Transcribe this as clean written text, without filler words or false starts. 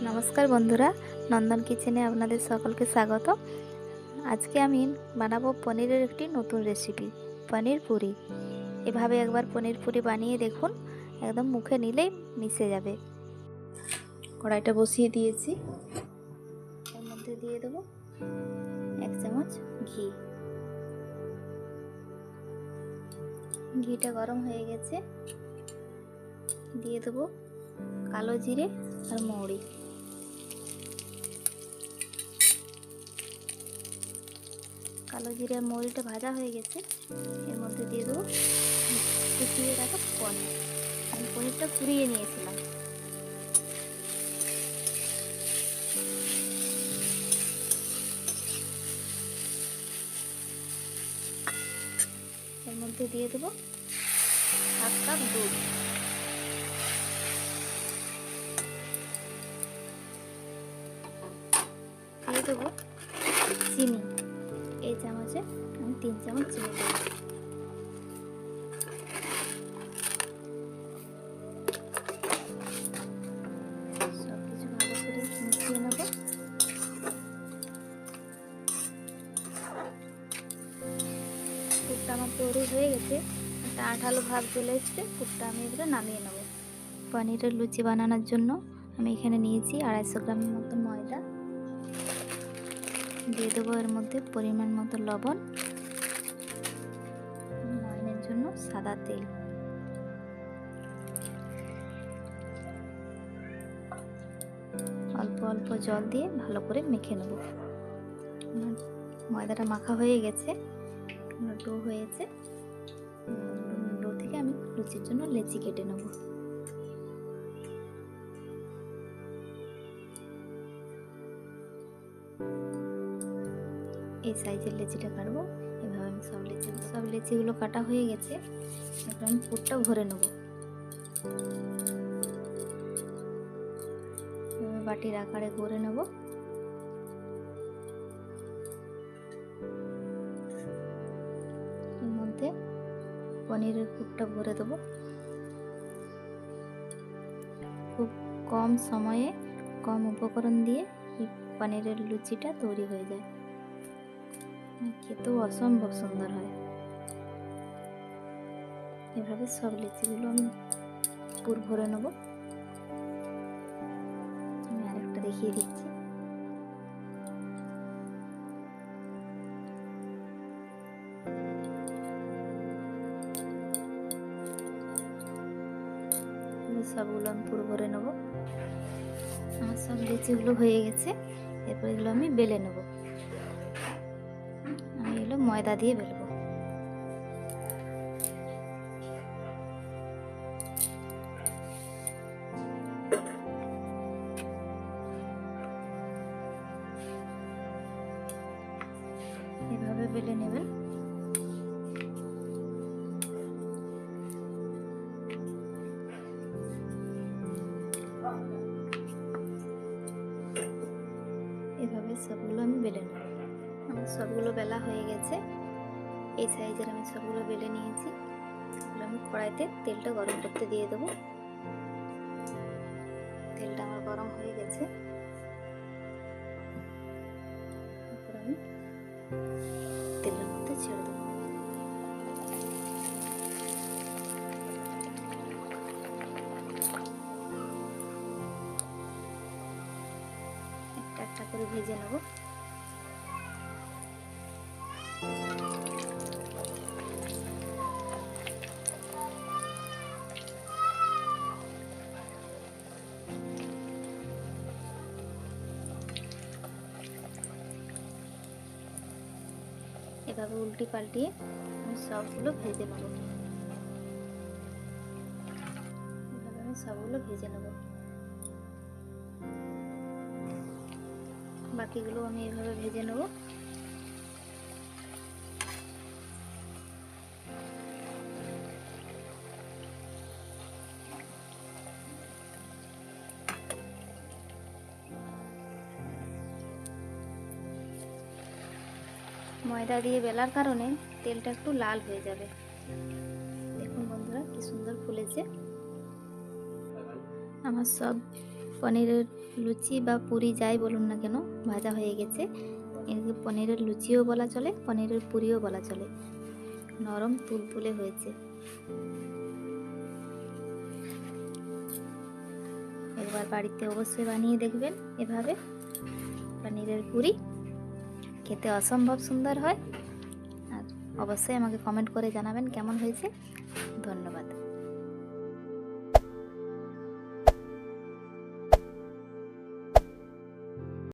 নমস্কার বন্ধুরা, নন্দন কিচেনে আপনাদের সকলকে স্বাগত। আজকে আমি বানাবো পনিরের একটি নতুন রেসিপি, পনির পুরি। এভাবে একবার পনির পুরি বানিয়ে দেখুন, একদম মুখে নিলেই মিশে যাবে। কড়াইটা বসিয়ে দিয়েছি, এর মধ্যে দিয়ে দেবো 1 চামচ ঘি। ঘিটা গরম হয়ে গেছে, দিয়ে দেবো কালো জিরে আর মৌরি। কালো জিরে আর মৌরিটা ভাজা হয়ে গেছে, এর মধ্যে দিয়ে দেবো কুচিয়ে রাখা পনির। আমি পনিরটা পুড়িয়ে নিয়েছিলাম। এর মধ্যে দিয়ে দেবো 1 কাপ দুধ। দিয়ে দেবো চিনি, এই চামচে আমি 3 চামচ চিনি দেবো। সব কিছু ভালো করে মিশিয়ে নেব। পুরটা আমার তৈরি হয়ে গেছে, একটা আঠালো ভাব চলে এসছে। পুরটা আমি এবারে নামিয়ে নেব। পনিরের লুচি বানানোর জন্য আমি এখানে নিয়েছি 250 গ্রামের মতো ময়দা। দিয়ে দেবো এর মধ্যে পরিমাণ মতো লবণ, ময়নের জন্য সাদা তেল। অল্প অল্প জল দিয়ে ভালো করে মেখে নেব। ময়দাটা মাখা হয়ে গেছে, ডো হয়েছে। ডো থেকে আমি লুচির জন্য লেচি কেটে নেব। এই সাইজের লেচিটা কাটবো। এভাবে আমি সব লেচিগুলো কাটা হয়ে গেছে। এবার আমি পুরটা ভরে নেব। বাটির আকারে গড়ে নেব। এর মধ্যে পনিরের পুরটা ভরে দেবো। খুব কম সময়ে কম উপকরণ দিয়ে এই পনিরের লুচিটা তৈরি হয়ে যায়, খেতেও অসম্ভব সুন্দর হয়। এভাবে সব লুচিগুলো আমি পুর ভরে নেব। আমি আরেকটা দেখিয়ে দিচ্ছি। সবগুলো আমি পুরো ভরে নেব। আমার সব লিচিগুলো হয়ে গেছে। এরপর এগুলো আমি বেলে নেব। আমি এগুলো ময়দা দিয়ে বেলবো। এভাবে বেলে নেবেন। এভাবে সবগুলো আমি বেলে নেব। আমার সবগুলো বেলা হয়ে গেছে। এই সাইজের আমি সবগুলো বেলে নিয়েছি। এগুলো আমি কড়াইতে তেলটা গরম করতে দিয়ে দেবো। তেলটা আমার গরম হয়ে গেছে। এরপর আমি তেলের মধ্যে ছেড়ে দেবো। একটা একটা করে ভেজে নেব। এভাবে উল্টি পাল্টিয়ে আমি সবগুলো ভেজে নেব। এভাবে আমি সবগুলো ভেজে নেব। বাকিগুলো আমি এভাবে ভেজে নেব। ময়দা দিয়ে বেলার কারণে তেলটা একটু লাল হয়ে যাবে। দেখুন বন্ধুরা কি সুন্দর ফুলেছে। আমার সব পনিরের লুচি বা পুরি যাই বলুন না কেন ভাজা হয়ে গেছে। একে পনিরের লুচিও বলা চলে, পনিরের পুরিও বলা চলে। নরম তুলতুলে হয়েছে। একবার বাড়িতে অবশ্যই বানিয়ে দেখবেন এভাবে পনিরের পুরি, খেতে অসম্ভব সুন্দর হয়। আর অবশ্যই আমাকে কমেন্ট করে জানাবেন কেমন হয়েছে। ধন্যবাদ।